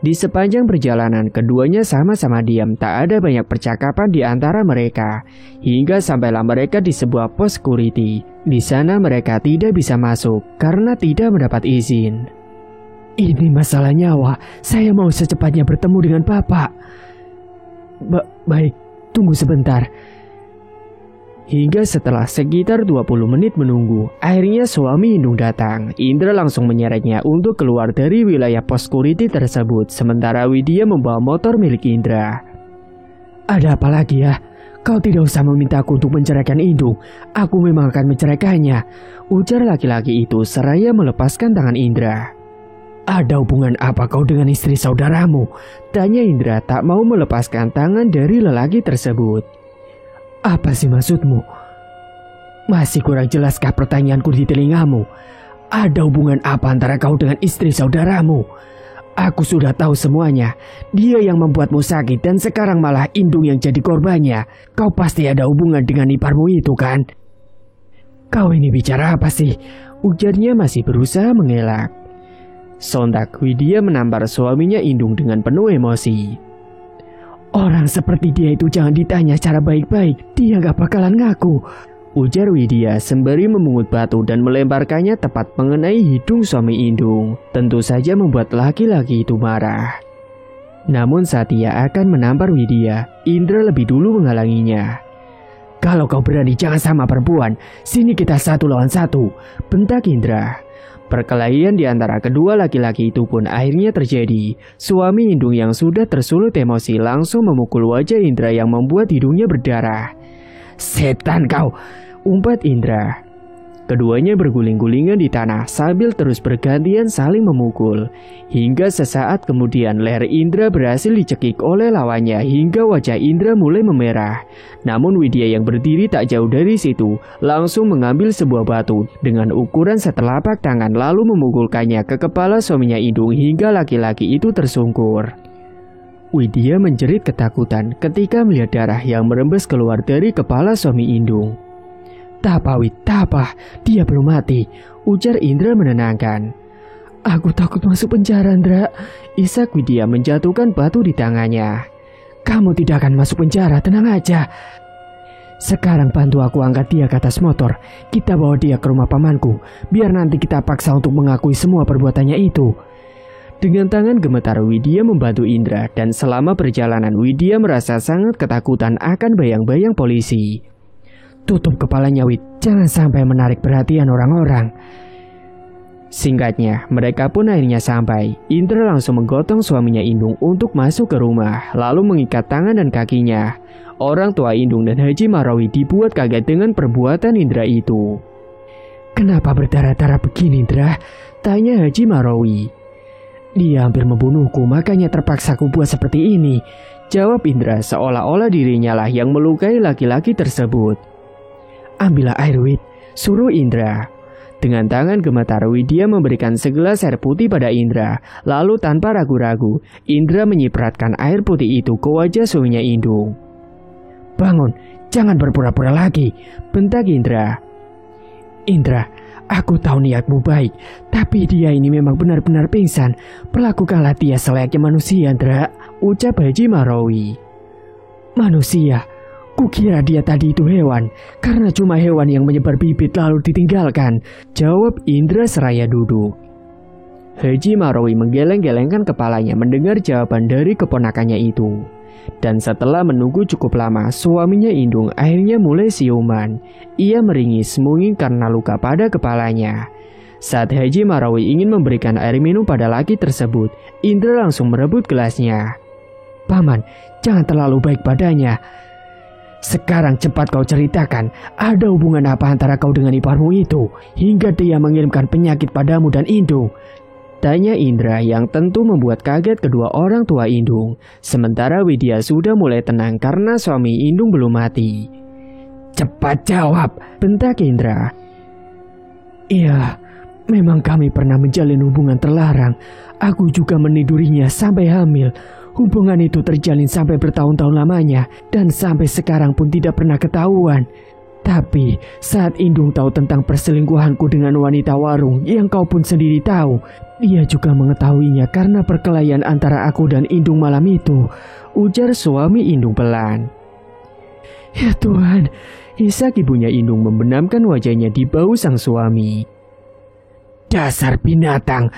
Speaker 1: Di sepanjang perjalanan, keduanya sama-sama diam, tak ada banyak percakapan di antara mereka. Hingga sampailah mereka di sebuah pos security. Di sana mereka tidak bisa masuk karena tidak mendapat izin. Ini masalah nyawa, saya mau secepatnya bertemu dengan Bapak. Baik, tunggu sebentar. Hingga setelah sekitar 20 menit menunggu, akhirnya suami Indung datang. Indra langsung menyeretnya untuk keluar dari wilayah pos security tersebut, sementara Widya membawa motor milik Indra. Ada apa lagi ya? Kau tidak usah memintaku untuk menceraikan Indung. Aku memang akan menceraikannya, ujar laki-laki itu seraya melepaskan tangan Indra. Ada hubungan apa kau dengan istri saudaramu? Tanya Indra tak mau melepaskan tangan dari lelaki tersebut. Apa sih maksudmu? Masih kurang jelaskah pertanyaanku di telingamu? Ada hubungan apa antara kau dengan istri saudaramu? Aku sudah tahu semuanya. Dia yang membuatmu sakit dan sekarang malah Indung yang jadi korbannya. Kau pasti ada hubungan dengan iparmu itu kan? Kau ini bicara apa sih? Ujarnya masih berusaha mengelak. Sontak Widya menampar suaminya Indung dengan penuh emosi. Orang seperti dia itu jangan ditanya secara baik-baik. Dia gak bakalan ngaku, ujar Widya sembari memungut batu dan melemparkannya tepat mengenai hidung suami Indung. Tentu saja membuat laki-laki itu marah. Namun saat ia akan menampar Widya, Indra lebih dulu menghalanginya. Kalau kau berani jangan sama perempuan, sini kita 1 lawan 1, bentak Indra. Perkelahian di antara kedua laki-laki itu pun akhirnya terjadi. Suami Indung yang sudah tersulut emosi langsung memukul wajah Indra yang membuat hidungnya berdarah. Setan kau, umpat Indra. Keduanya berguling-gulingan di tanah sambil terus bergantian saling memukul. Hingga sesaat kemudian leher Indra berhasil dicekik oleh lawannya hingga wajah Indra mulai memerah. Namun Widya yang berdiri tak jauh dari situ langsung mengambil sebuah batu dengan ukuran setelapak tangan lalu memukulkannya ke kepala suaminya Indung hingga laki-laki itu tersungkur. Widya menjerit ketakutan ketika melihat darah yang merembes keluar dari kepala suami Indung. Tak apa Wid, tak apa, dia belum mati, ujar Indra menenangkan. Aku takut masuk penjara, Indra. Isak Widya menjatuhkan batu di tangannya. Kamu tidak akan masuk penjara, tenang aja. Sekarang bantu aku angkat dia ke atas motor. Kita bawa dia ke rumah pamanku, biar nanti kita paksa untuk mengakui semua perbuatannya itu. Dengan tangan gemetar Widya membantu Indra dan selama perjalanan Widya merasa sangat ketakutan akan bayang-bayang polisi. Tutup kepalanya Wid, jangan sampai menarik perhatian orang-orang. Singkatnya, mereka pun akhirnya sampai. Indra langsung menggotong suaminya Indung untuk masuk ke rumah, lalu mengikat tangan dan kakinya. Orang tua Indung dan Haji Marawi dibuat kaget dengan perbuatan Indra itu. Kenapa berdarah-darah begini Indra? Tanya Haji Marawi. Dia hampir membunuhku, makanya terpaksa ku buat seperti ini, jawab Indra seolah-olah dirinya lah yang melukai laki-laki tersebut. Ambillah air Wid, suruh Indra. Dengan tangan gemetar Widya memberikan segelas air putih pada Indra. Lalu tanpa ragu-ragu, Indra menyipratkan air putih itu ke wajah suaminya Indung. Bangun, jangan berpura-pura lagi, bentak Indra. Indra, aku tahu niatmu baik, tapi dia ini memang benar-benar pingsan. Perlakukanlah dia selayaknya manusia, Indra, ucap Haji Marawi. Manusia? Kukira dia tadi itu hewan, karena cuma hewan yang menyebar bibit lalu ditinggalkan, jawab Indra seraya duduk. Haji Marawi menggeleng-gelengkan kepalanya mendengar jawaban dari keponakannya itu. Dan setelah menunggu cukup lama, suaminya Indung akhirnya mulai siuman. Ia meringis mungkin karena luka pada kepalanya. Saat Haji Marawi ingin memberikan air minum pada laki tersebut, Indra langsung merebut gelasnya. Paman, jangan terlalu baik padanya. Sekarang cepat kau ceritakan, ada hubungan apa antara kau dengan iparmu itu, hingga dia mengirimkan penyakit padamu dan Indung? Tanya Indra yang tentu membuat kaget kedua orang tua Indung. Sementara Widya sudah mulai tenang karena suami Indung belum mati. Cepat jawab, bentak Indra. Iya, memang kami pernah menjalin hubungan terlarang. Aku juga menidurinya sampai hamil. Hubungan itu terjalin sampai bertahun-tahun lamanya dan sampai sekarang pun tidak pernah ketahuan. Tapi saat Indung tahu tentang perselingkuhanku dengan wanita warung yang kau pun sendiri tahu, dia juga mengetahuinya karena perkelahian antara aku dan Indung malam itu, ujar suami Indung pelan. Ya Tuhan, isak ibunya Indung membenamkan wajahnya di bahu sang suami. Dasar binatang!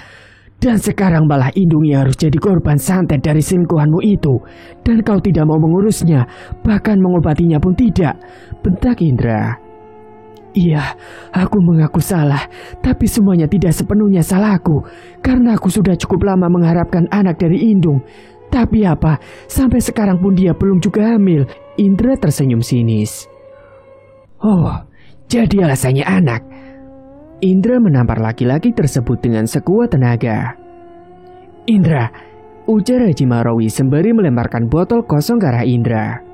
Speaker 1: Dan sekarang malah Indung yang harus jadi korban santet dari selingkuhanmu itu. Dan kau tidak mau mengurusnya, bahkan mengobatinya pun tidak, bentak Indra. Iya, aku mengaku salah, tapi semuanya tidak sepenuhnya salahku. Karena aku sudah cukup lama mengharapkan anak dari Indung. Tapi apa, sampai sekarang pun dia belum juga hamil. Indra tersenyum sinis. Oh, jadi alasannya anak. Indra menampar laki-laki tersebut dengan sekuat tenaga. Indra, ujar Haji Marawi sembari melemparkan botol kosong ke arah Indra.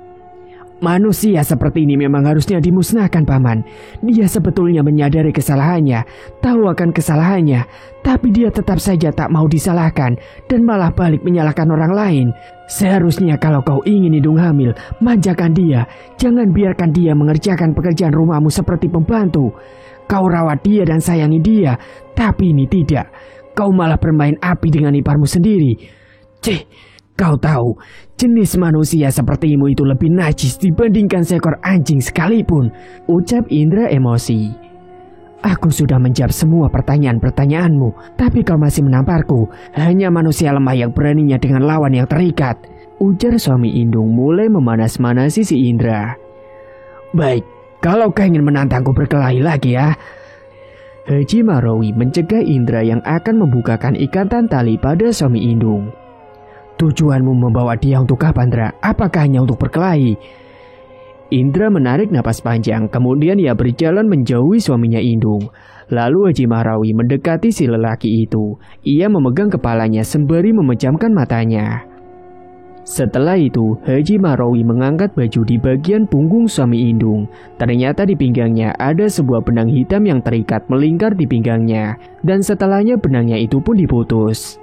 Speaker 1: Manusia seperti ini memang harusnya dimusnahkan, Paman. Dia sebetulnya menyadari kesalahannya, tahu akan kesalahannya, tapi dia tetap saja tak mau disalahkan dan malah balik menyalahkan orang lain. Seharusnya kalau kau ingin hidung hamil, manjakan dia. Jangan biarkan dia mengerjakan pekerjaan rumahmu seperti pembantu. Kau rawat dia dan sayangi dia, tapi ini tidak. Kau malah bermain api dengan iparmu sendiri. Cih, kau tahu, jenis manusia sepertimu itu lebih najis dibandingkan seekor anjing sekalipun, ucap Indra emosi. Aku sudah menjawab semua pertanyaan-pertanyaanmu, tapi kau masih menamparku. Hanya manusia lemah yang beraninya dengan lawan yang terikat, ujar suami Indung mulai memanas-manasi si Indra. Baik, kalau kau ingin menantangku berkelahi lagi ya. Haji Marawi mencegah Indra yang akan membukakan ikatan tali pada suami Indung. Tujuanmu membawa dia untuk apa, Indra? Apakah hanya untuk berkelahi? Indra menarik napas panjang, kemudian ia berjalan menjauhi suaminya Indung. Lalu Haji Marawi mendekati si lelaki itu. Ia memegang kepalanya sembari memejamkan matanya. Setelah itu, Haji Marawi mengangkat baju di bagian punggung suami Indung. Ternyata di pinggangnya ada sebuah benang hitam yang terikat melingkar di pinggangnya. Dan setelahnya benangnya itu pun diputus.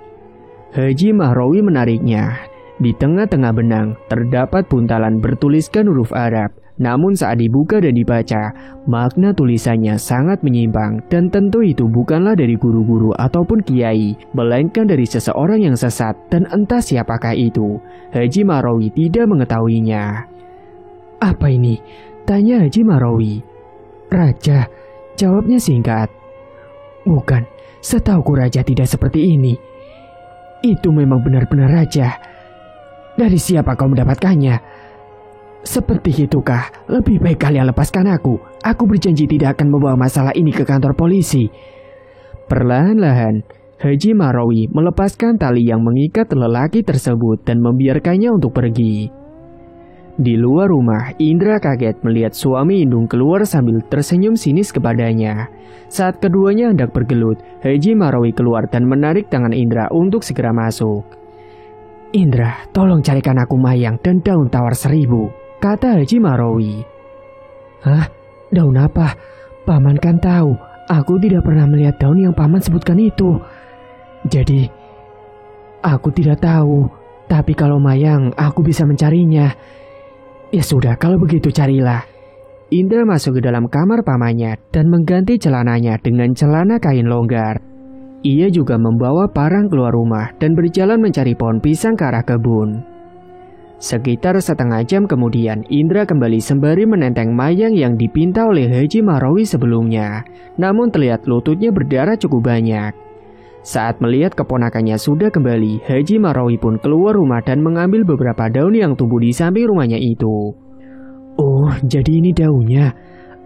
Speaker 1: Haji Marawi menariknya. Di tengah-tengah benang terdapat buntalan bertuliskan huruf Arab. Namun saat dibuka dan dibaca, makna tulisannya sangat menyimpang dan tentu itu bukanlah dari guru-guru ataupun kiai, melainkan dari seseorang yang sesat dan entah siapakah itu. Haji Marawi tidak mengetahuinya. Apa ini? Tanya Haji Marawi. Raja, jawabnya singkat. Bukan, setauku raja tidak seperti ini. Itu memang benar-benar raja. Dari siapa kau mendapatkannya? Seperti itukah? Lebih baik kalian lepaskan aku. Aku berjanji tidak akan membawa masalah ini ke kantor polisi. Perlahan-lahan, Haji Marawi melepaskan tali yang mengikat lelaki tersebut dan membiarkannya untuk pergi. Di luar rumah, Indra kaget melihat suami Indung keluar sambil tersenyum sinis kepadanya. Saat keduanya hendak bergelut, Haji Marawi keluar dan menarik tangan Indra untuk segera masuk. Indra, tolong carikan aku mayang dan daun tawar 1000, kata Haji Marawi. Hah? Daun apa? Paman kan tahu, aku tidak pernah melihat daun yang paman sebutkan itu. Jadi, aku tidak tahu. Tapi kalau mayang, aku bisa mencarinya. Ya sudah, kalau begitu carilah. Indra masuk ke dalam kamar pamannya dan mengganti celananya dengan celana kain longgar. Ia juga membawa parang keluar rumah dan berjalan mencari pohon pisang ke arah kebun. Sekitar setengah jam kemudian, Indra kembali sembari menenteng mayang yang dipinta oleh Haji Marawi sebelumnya. Namun terlihat lututnya berdarah cukup banyak. Saat melihat keponakannya sudah kembali, Haji Marawi pun keluar rumah dan mengambil beberapa daun yang tumbuh di samping rumahnya itu. Oh, jadi ini daunnya.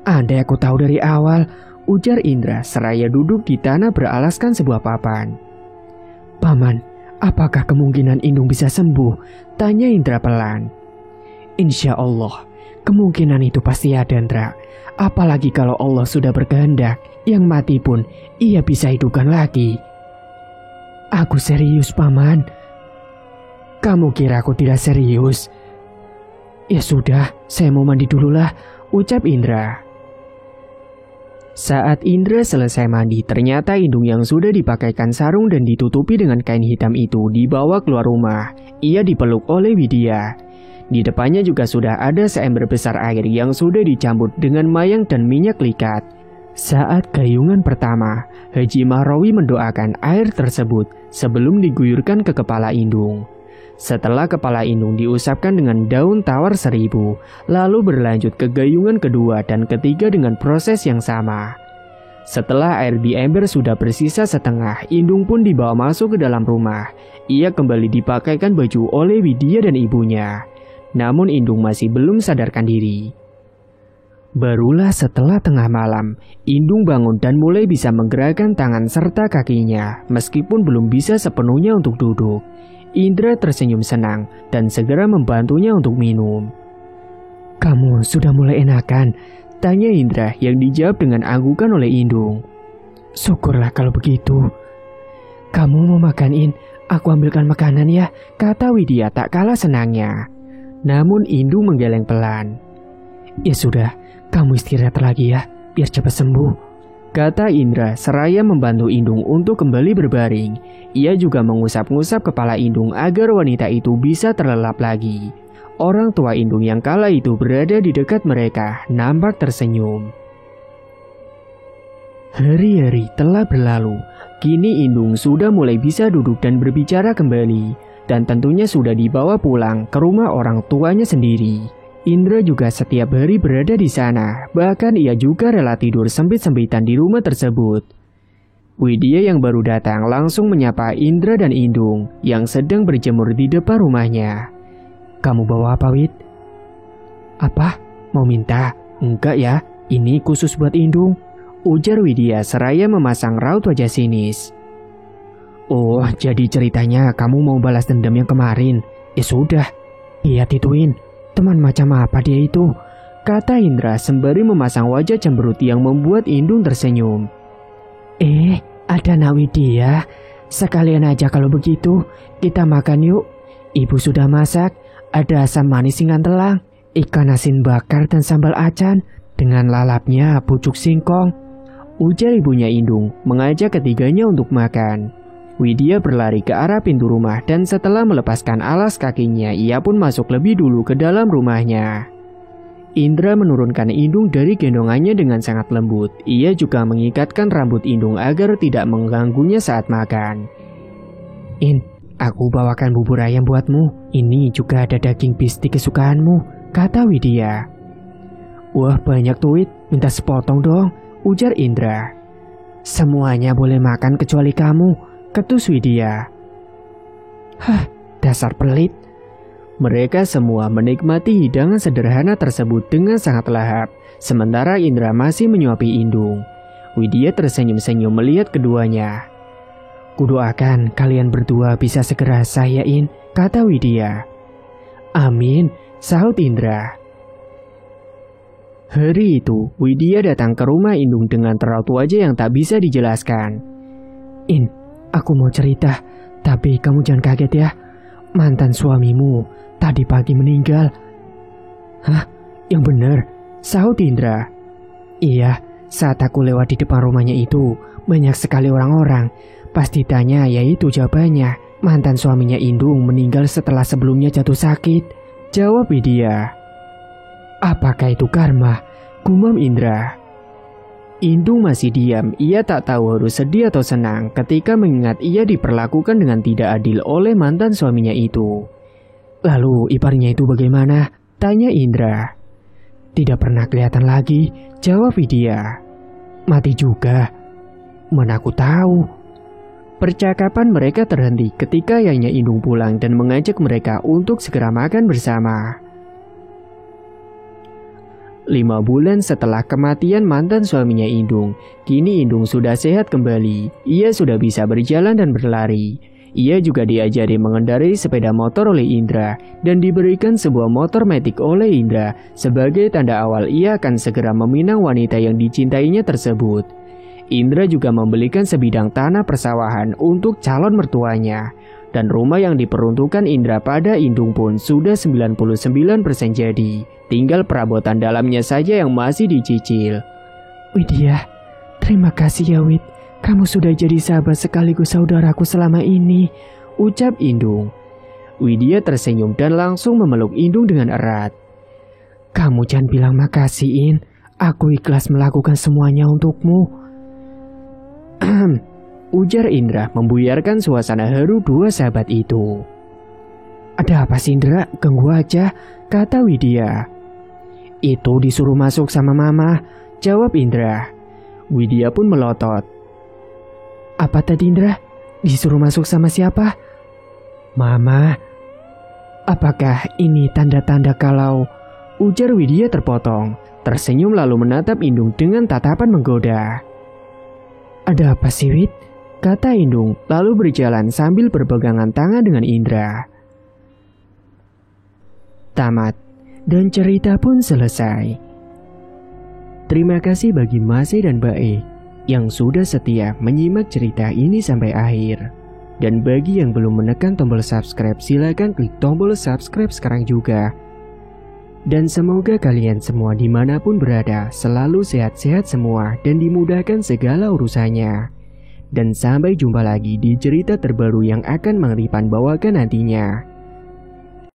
Speaker 1: Andai aku tahu dari awal, ujar Indra seraya duduk di tanah beralaskan sebuah papan. Paman, apakah kemungkinan Indung bisa sembuh? Tanya Indra pelan. Insya Allah, kemungkinan itu pasti ada, Indra. Apalagi kalau Allah sudah berkehendak, yang mati pun ia bisa hidupkan lagi. Aku serius, Paman. Kamu kira aku tidak serius? Ya sudah, saya mau mandi dululah, ucap Indra. Saat Indra selesai mandi, ternyata Indung yang sudah dipakaikan sarung dan ditutupi dengan kain hitam itu dibawa keluar rumah. Ia dipeluk oleh Widya. Di depannya juga sudah ada seember besar air yang sudah dicampur dengan mayang dan minyak likat. Saat gayungan pertama, Haji Marawi mendoakan air tersebut sebelum diguyurkan ke kepala Indung. Setelah kepala Indung diusapkan dengan daun tawar 1000, lalu berlanjut ke gayungan kedua dan ketiga dengan proses yang sama. Setelah air di ember sudah bersisa setengah, Indung pun dibawa masuk ke dalam rumah. Ia kembali dipakaikan baju oleh Widya dan ibunya. Namun Indung masih belum sadarkan diri. Barulah setelah tengah malam, Indung bangun dan mulai bisa menggerakkan tangan serta kakinya, meskipun belum bisa sepenuhnya untuk duduk. Indra tersenyum senang dan segera membantunya untuk minum. Kamu sudah mulai enakan? Tanya Indra yang dijawab dengan anggukan oleh Indung. Syukurlah kalau begitu. Kamu mau makan, In? Aku ambilkan makanan ya, kata Widya tak kalah senangnya. Namun Indung menggeleng pelan. Ya sudah, kamu istirahat lagi ya, biar cepat sembuh, kata Indra seraya membantu Indung untuk kembali berbaring. Ia juga mengusap-ngusap kepala Indung agar wanita itu bisa terlelap lagi. Orang tua Indung yang kala itu berada di dekat mereka nampak tersenyum. Hari-hari telah berlalu. Kini Indung sudah mulai bisa duduk dan berbicara kembali. Dan tentunya sudah dibawa pulang ke rumah orang tuanya sendiri. Indra juga setiap hari berada di sana. Bahkan ia juga rela tidur sempit-sempitan di rumah tersebut. Widya yang baru datang langsung menyapa Indra dan Indung yang sedang berjemur di depan rumahnya. Kamu bawa apa, Wid? Apa? Mau minta? Enggak ya, ini khusus buat Indung, ujar Widya seraya memasang raut wajah sinis. Oh, jadi ceritanya kamu mau balas dendam yang kemarin? Ya sudah, lihat ituin, teman macam apa dia itu, kata Indra sembari memasang wajah cemberut yang membuat Indung tersenyum. Ada Nak Widya, sekalian aja kalau begitu, kita makan yuk. Ibu sudah masak. Ada asam manis singan telang, ikan asin bakar dan sambal acan, dengan lalapnya pucuk singkong, ujar ibunya Indung mengajak ketiganya untuk makan. Widya berlari ke arah pintu rumah dan setelah melepaskan alas kakinya, ia pun masuk lebih dulu ke dalam rumahnya. Indra menurunkan Indung dari gendongannya dengan sangat lembut. Ia juga mengikatkan rambut Indung agar tidak mengganggunya saat makan. Aku bawakan bubur ayam buatmu. Ini juga ada daging bistik kesukaanmu, kata Widya. Wah, banyak tuh, Wid. Minta sepotong dong, ujar Indra. Semuanya boleh makan kecuali kamu, ketus Widya. Hah, dasar pelit. Mereka semua menikmati hidangan sederhana tersebut dengan sangat lahap, sementara Indra masih menyuapi Indung. Widya tersenyum-senyum melihat keduanya. Kudoakan kalian berdua bisa segera sayain, kata Widya. Amin, sahut Indra. Hari itu, Widya datang ke rumah Indung dengan raut wajah yang tak bisa dijelaskan. In, aku mau cerita, tapi kamu jangan kaget ya. Mantan suamimu tadi pagi meninggal. Hah? Yang benar, sahut Indra. Iya, saat aku lewat di depan rumahnya itu, banyak sekali orang-orang. Pasti tanya, yaitu jawabannya. Mantan suaminya Indung meninggal setelah sebelumnya jatuh sakit, jawab Widya. Apakah itu karma? Gumam Indra. Indung masih diam, ia tak tahu harus sedih atau senang ketika mengingat ia diperlakukan dengan tidak adil oleh mantan suaminya itu. Lalu iparnya itu bagaimana? Tanya Indra. Tidak pernah kelihatan lagi, jawab Widya. Mati juga. Mana aku tahu. Percakapan mereka terhenti ketika ayahnya Indung pulang dan mengajak mereka untuk segera makan bersama. 5 bulan setelah kematian mantan suaminya Indung, kini Indung sudah sehat kembali. Ia sudah bisa berjalan dan berlari. Ia juga diajari mengendarai sepeda motor oleh Indra dan diberikan sebuah motor metik oleh Indra sebagai tanda awal ia akan segera meminang wanita yang dicintainya tersebut. Indra juga membelikan sebidang tanah persawahan untuk calon mertuanya. Dan rumah yang diperuntukkan Indra pada Indung pun sudah 99% jadi. Tinggal perabotan dalamnya saja yang masih dicicil. Widya, terima kasih ya Wid. Kamu sudah jadi sahabat sekaligus saudaraku selama ini, ucap Indung. Widya tersenyum dan langsung memeluk Indung dengan erat. Kamu jangan bilang makasih, In. Aku ikhlas melakukan semuanya untukmu. Ujar Indra membuyarkan suasana haru dua sahabat itu. Ada apa sih Indra? Ganggu aja, kata Widya. Itu disuruh masuk sama mama, jawab Indra. Widya pun melotot. Apa tadi Indra? Disuruh masuk sama siapa? Mama. Apakah ini tanda-tanda kalau... Ujar Widya terpotong, tersenyum lalu menatap Indung dengan tatapan menggoda. Ada apa sih Wid? Kata Indung lalu berjalan sambil berpegangan tangan dengan Indra. Tamat. Dan cerita pun selesai. Terima kasih bagi Mas E dan Mbak E yang sudah setia menyimak cerita ini sampai akhir. Dan bagi yang belum menekan tombol subscribe, silakan klik tombol subscribe sekarang juga. Dan semoga kalian semua dimanapun berada selalu sehat-sehat semua dan dimudahkan segala urusannya. Dan sampai jumpa lagi di cerita terbaru yang akan Mang Ripan bawakan nantinya.